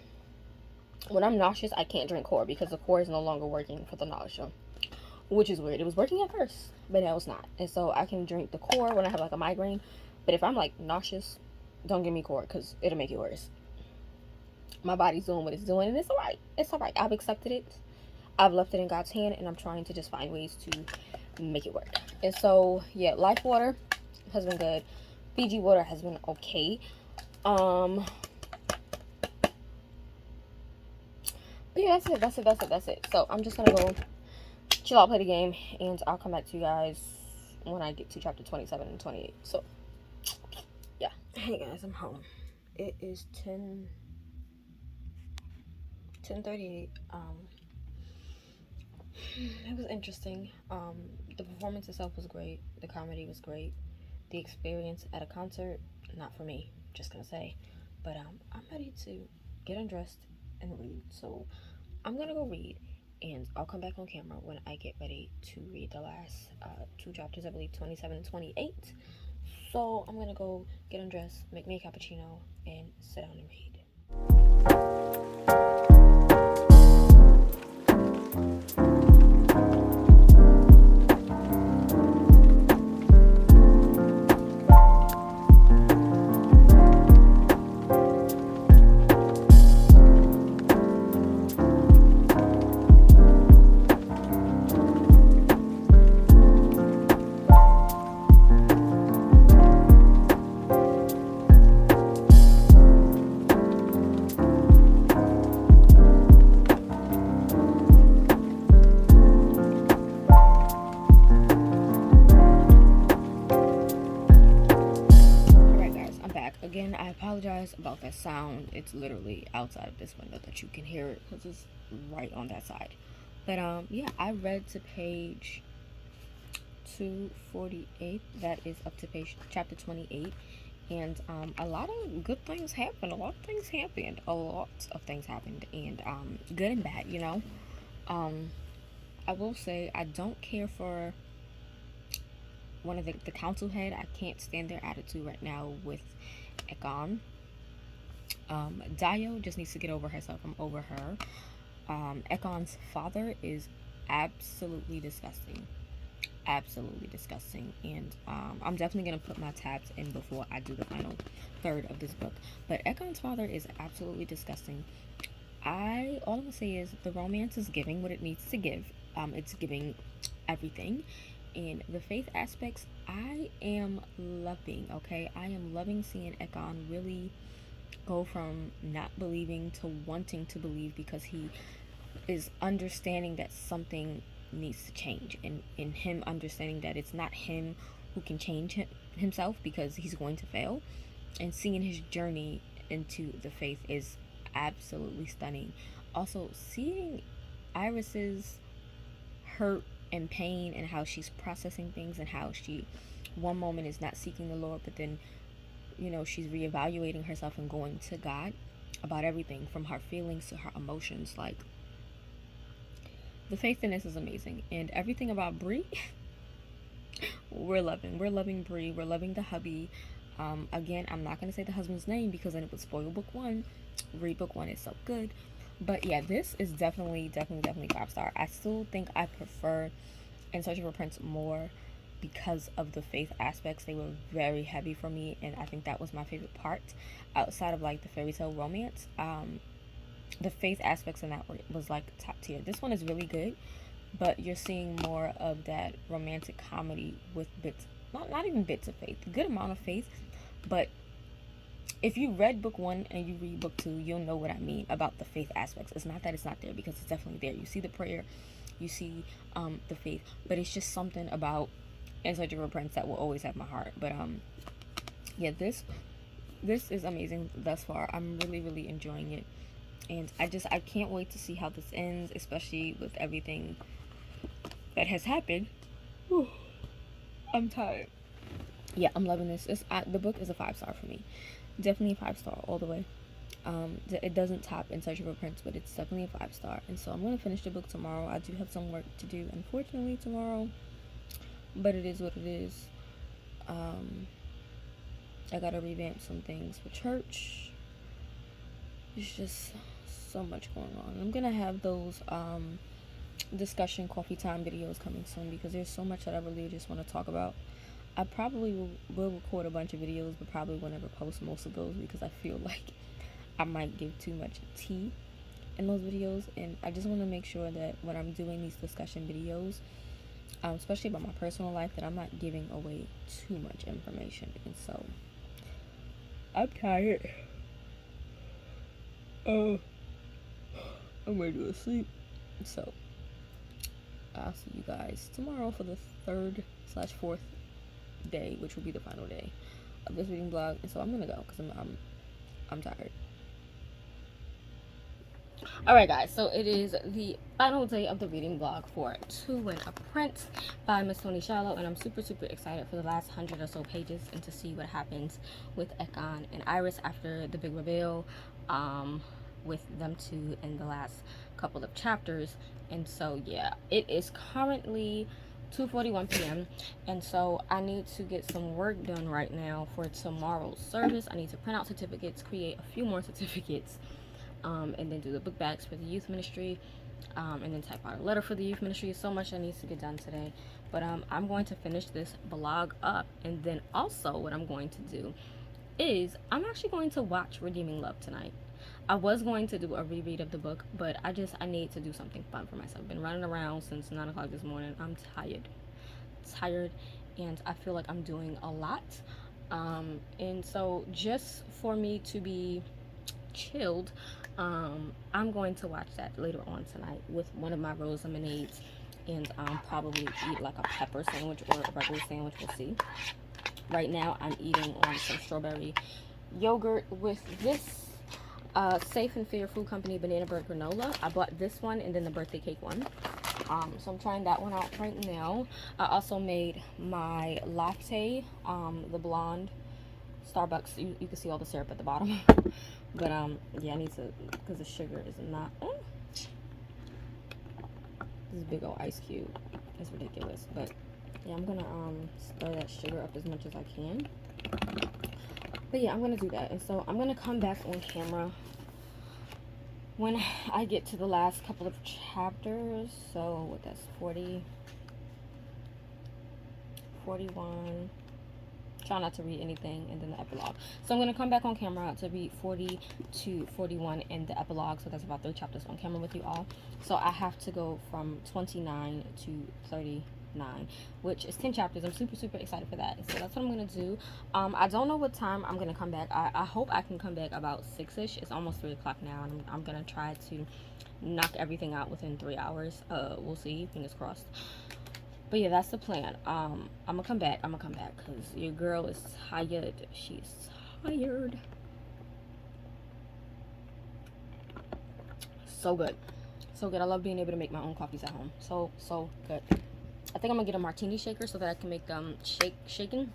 when I'm nauseous, I can't drink core because the core is no longer working for the nausea, which is weird. It was working at first, but now it's not. And so I can drink the core when I have like a migraine, but if I'm like nauseous, don't give me core because it'll make it worse. My body's doing what it's doing, and it's alright. It's alright. I've accepted it. I've left it in God's hand, and I'm trying to just find ways to make it work. And so yeah, Life water has been good. Fiji water has been okay. But yeah, that's it. So I'm just gonna go chill out, play the game, and I'll come back to you guys when I get to chapter 27 and 28. So yeah. Hey guys, I'm home. It is 10:38. It was interesting. The performance itself was great. The comedy was great. The experience at a concert, not for me, just gonna say. But I'm ready to get undressed and read. So I'm gonna go read, and I'll come back on camera when I get ready to read the last 2 chapters, I believe 27 and 28. So I'm gonna go get undressed, make me a cappuccino, and sit down and read. Again, I apologize about that sound. It's literally outside of this window that you can hear it because it's right on that side. But yeah, I read to page 248. That is up to page chapter 28, and a lot of good things happened. A lot of things happened. And good and bad. You know, I will say I don't care for one of the council head. I can't stand their attitude right now with Ekon. Dio just needs to get over herself. I'm over her. Ekon's father is absolutely disgusting. Absolutely disgusting. And I'm definitely going to put my tabs in before I do the final third of this book. But Ekon's father is absolutely disgusting. All I'm going to say is the romance is giving what it needs to give. It's giving everything. And the faith aspects, I am loving, okay? I am loving seeing Ekon really go from not believing to wanting to believe because he is understanding that something needs to change. And in him understanding that it's not him who can change himself because he's going to fail. And seeing his journey into the faith is absolutely stunning. Also, seeing Iris's hurt and pain and how she's processing things and how she one moment is not seeking the Lord, but then, you know, she's reevaluating herself and going to God about everything from her feelings to her emotions. Like, the faithfulness is amazing. And everything about Bree, we're loving Bree. We're loving the hubby. Again, I'm not going to say the husband's name because then it would spoil book 1. Read book 1 is so good. But yeah, this is definitely 5-star. I still think I prefer In Search of a Prince more. because of the faith aspects. They were very heavy for me, and I think that was my favorite part outside of like the fairy tale romance. The faith aspects in that was like top tier. This one is really good, but you're seeing more of that romantic comedy with bits, not even bits of faith, a good amount of faith. But if you read book 1 and you read book 2, you'll know what I mean about the faith aspects. It's not that it's not there, because it's definitely there. You see the prayer, you see the faith, but it's just something about In Search of a Prince that will always have my heart. But yeah, this is amazing thus far. I'm really enjoying it, and I can't wait to see how this ends, especially with everything that has happened. Whew. I'm tired. Yeah, I'm loving this. The book is a 5-star for me. Definitely a 5-star all the way. It doesn't top In Search of a Prince, but it's definitely a 5-star. And so I'm going to finish the book tomorrow. I do have some work to do, unfortunately, tomorrow, but it is what it is. I got to revamp some things for church. There's just so much going on. I'm going to have those discussion coffee time videos coming soon, because there's so much that I really just want to talk about. I probably will record a bunch of videos, but probably will never post most of those, because I feel like I might give too much tea in those videos. And I just want to make sure that when I'm doing these discussion videos, especially about my personal life, that I'm not giving away too much information. And so I'm tired. I'm ready to sleep. So I'll see you guys tomorrow for the 3rd/4th day, which will be the final day of this reading vlog. And so I'm gonna go because I'm tired. Alright guys, so it is the final day of the reading vlog for To and a Prince by Miss Toni Shiloh, and I'm super excited for the last 100 or so pages and to see what happens with Ekon and Iris after the big reveal with them two in the last couple of chapters. And so yeah, it is currently 2:41 p.m. and so I need to get some work done right now for tomorrow's service. I need to print out certificates, create a few more certificates, and then do the book bags for the youth ministry, and then type out a letter for the youth ministry. So much that needs to get done today, but I'm going to finish this vlog up, and then also what I'm going to do is I'm actually going to watch Redeeming Love tonight. I was going to do a reread of the book, but I need to do something fun for myself. I've been running around since 9 o'clock this morning. I'm tired, and I feel like I'm doing a lot. And so just for me to be chilled, I'm going to watch that later on tonight with one of my rose lemonades, and probably eat like a pepper sandwich or a regular sandwich. We'll see. Right now I'm eating on some strawberry yogurt with this Safe and Fair Food Company Banana Bread Granola. I bought this one and then the birthday cake one. So I'm trying that one out right now. I also made my latte, the blonde Starbucks. You can see all the syrup at the bottom. But yeah, I need to, because the sugar is not. This big old ice cube is ridiculous. But yeah, I'm gonna stir that sugar up as much as I can. But yeah, I'm gonna do that, and so I'm gonna come back on camera when I get to the last couple of chapters. So what, that's 40, 41. Try not to read anything, and then the epilogue. So I'm gonna come back on camera to read 40 to 41 in the epilogue. So that's about 3 chapters on camera with you all. So I have to go from 29 to 39, which is 10 chapters. I'm super excited for that. So that's what I'm gonna do. I don't know what time I'm gonna come back. I hope I can come back about 6ish. It's almost 3 o'clock now, and I'm gonna try to knock everything out within 3 hours. We'll see, fingers crossed. But yeah, that's the plan. I'm gonna come back because your girl is tired. She's tired. So good, so good. I love being able to make my own coffees at home. So good. I think I'm gonna get a martini shaker so that I can make shaking.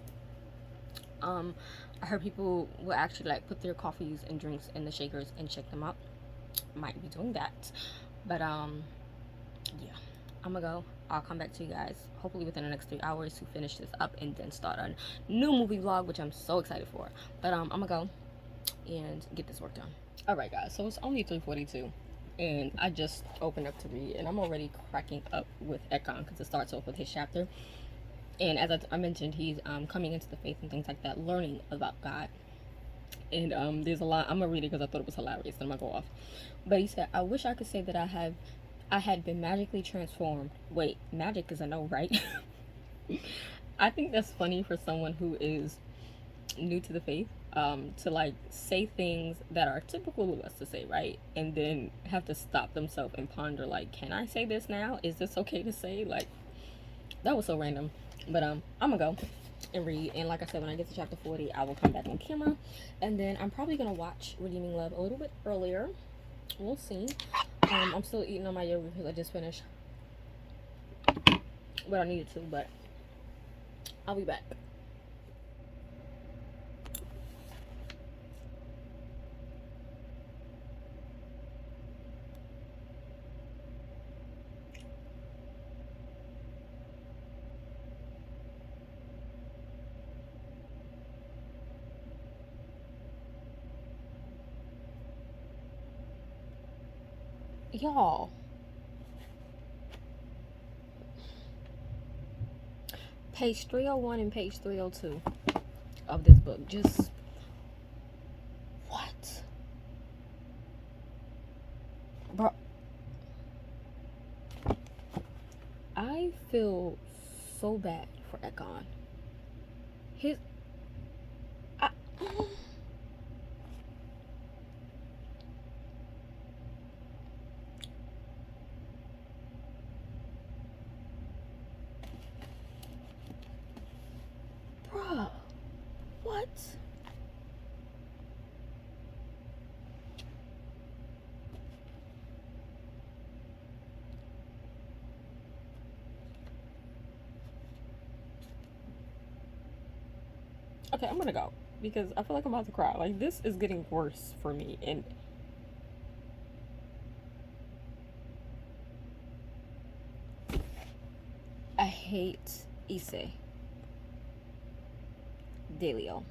I heard people will actually like put their coffees and drinks in the shakers and shake them up. Might be doing that, but yeah, I'm gonna go. I'll come back to you guys hopefully within the next 3 hours to finish this up and then start a new movie vlog, which I'm so excited for. But I'm gonna go and get this work done. All right guys, so it's only 3:42 and I just opened up to read, and I'm already cracking up with Ekon because it starts off with his chapter. And as I mentioned, he's coming into the faith and things like that, learning about God. And there's a lot. I'm gonna read it because I thought it was hilarious. I'm gonna go off. But he said, "I wish I could say that I had been magically transformed." Wait, magic is a no, right? I think that's funny for someone who is new to the faith, to like say things that are typical of us to say, right? And then have to stop themselves and ponder, like, can I say this now? Is this okay to say? Like, that was so random. But I'm gonna go and read, and like I said, when I get to chapter 40, I will come back on camera, and then I'm probably gonna watch Redeeming Love a little bit earlier. We'll see. I'm still eating on my yogurt because I just finished what I needed to, but I'll be back. Y'all, page 301 and page 302 of this book, just what, bro? I feel so bad for Ekon. His I, bruh, what? Okay, I'm gonna go because I feel like I'm about to cry. Like, this is getting worse for me, and I hate Issei Delio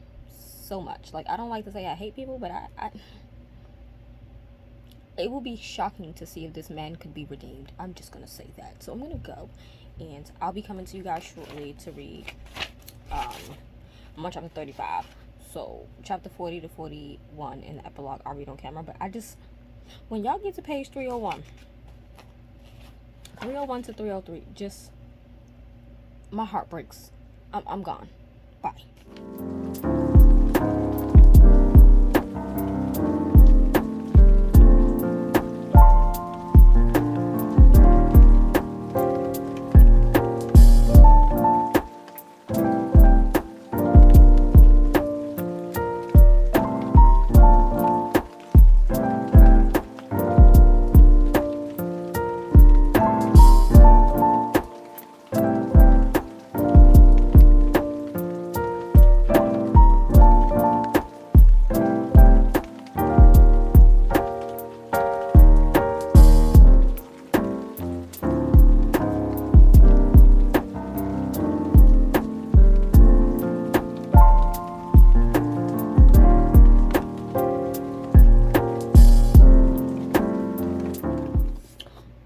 so much. Like, I don't like to say I hate people, but I it will be shocking to see if this man could be redeemed. I'm just gonna say that. So I'm gonna go, and I'll be coming to you guys shortly to read. I'm on chapter 35, so chapter 40 to 41 in the epilogue I'll read on camera. But I just, when y'all get to page 301 to 303, just my heart breaks. I'm gone. Bye.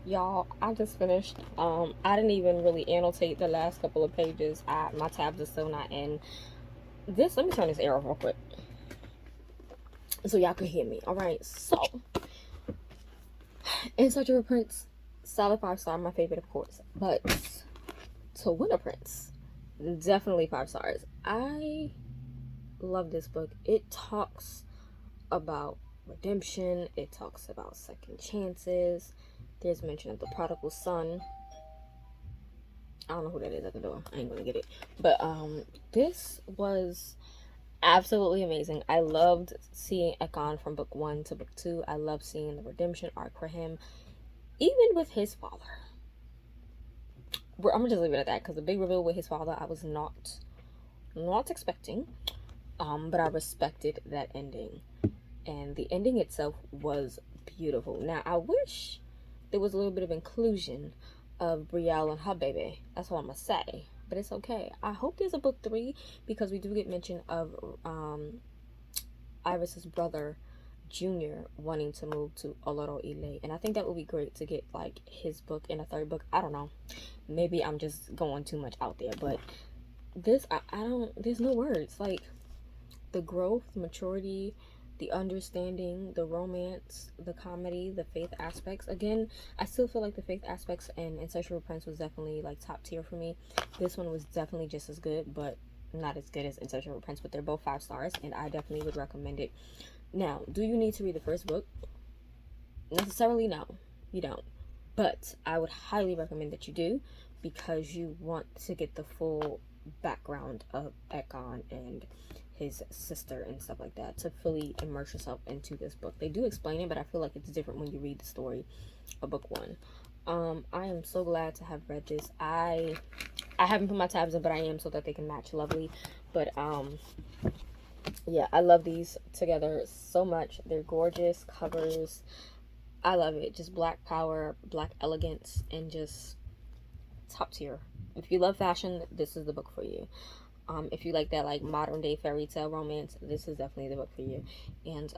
Y'all, I just finished. I didn't even really annotate the last couple of pages. My tabs are still not in this. Let me turn this air off real quick so y'all can hear me. All right, so In Search of a Prince, solid 5-star, my favorite, of course, but To Win a Prince, definitely 5 stars. I love this book. It talks about redemption, it talks about second chances. There's mention of the prodigal son. I don't know who that is at the door. I ain't gonna get it. But this was absolutely amazing. I loved seeing Ekon from book 1 to book 2. I loved seeing the redemption arc for him, even with his father. I'm gonna just leave it at that, because the big reveal with his father I was not expecting. But I respected that ending, and the ending itself was beautiful. Now I wish there was a little bit of inclusion of Brielle and her baby. That's what I'm gonna say, but it's okay. I hope there's a book 3, because we do get mention of Iris's brother Junior wanting to move to Oloro Ile, and I think that would be great to get like his book in a 3rd book. I don't know, maybe I'm just going too much out there, but this, I don't, there's no words. Like, the growth, maturity, the understanding, the romance, the comedy, the faith aspects. Again, I still feel like the faith aspects and Insatiable Prince was definitely like top tier for me. This one was definitely just as good, but not as good as Insatiable Prince, but they're both 5 stars, and I definitely would recommend it. Now, do you need to read the first book? Necessarily, no, you don't. But I would highly recommend that you do, because you want to get the full background of Ekon and his sister and stuff like that to fully immerse yourself into this book. They do explain it, but I feel like it's different when you read the story of book 1. I am so glad to have read this. I haven't put my tabs in, but I am, so that they can match lovely. But yeah, I love these together so much. They're gorgeous covers. I love it. Just black power, black elegance, and just top tier. If you love fashion, this is the book for you. If you like that like modern day fairy tale romance, this is definitely the book for you. And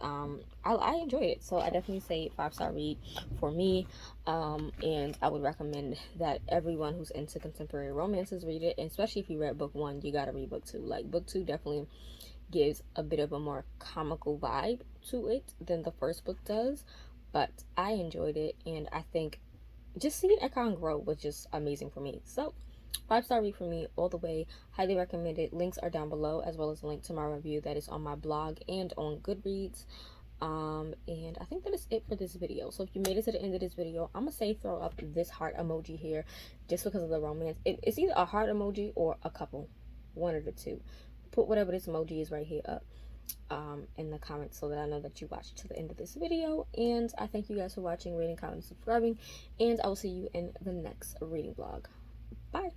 I enjoyed it, so I definitely say 5-star read for me. And I would recommend that everyone who's into contemporary romances read it, and especially if you read book 1, you gotta read book 2. Like, book 2 definitely gives a bit of a more comical vibe to it than the first book does, but I enjoyed it, and I think just seeing Ekon grow was just amazing for me. So 5-star read for me all the way. Highly recommend it. Links are down below, as well as a link to my review that is on my blog and on Goodreads. And I think that is it for this video. So if you made it to the end of this video, I'm gonna say throw up this heart emoji here, just because of the romance. It's either a heart emoji or a couple, one of the two. Put whatever this emoji is right here up in the comments, so that I know that you watched to the end of this video. And I thank you guys for watching, rating, commenting, subscribing, and I will see you in the next reading vlog. Bye.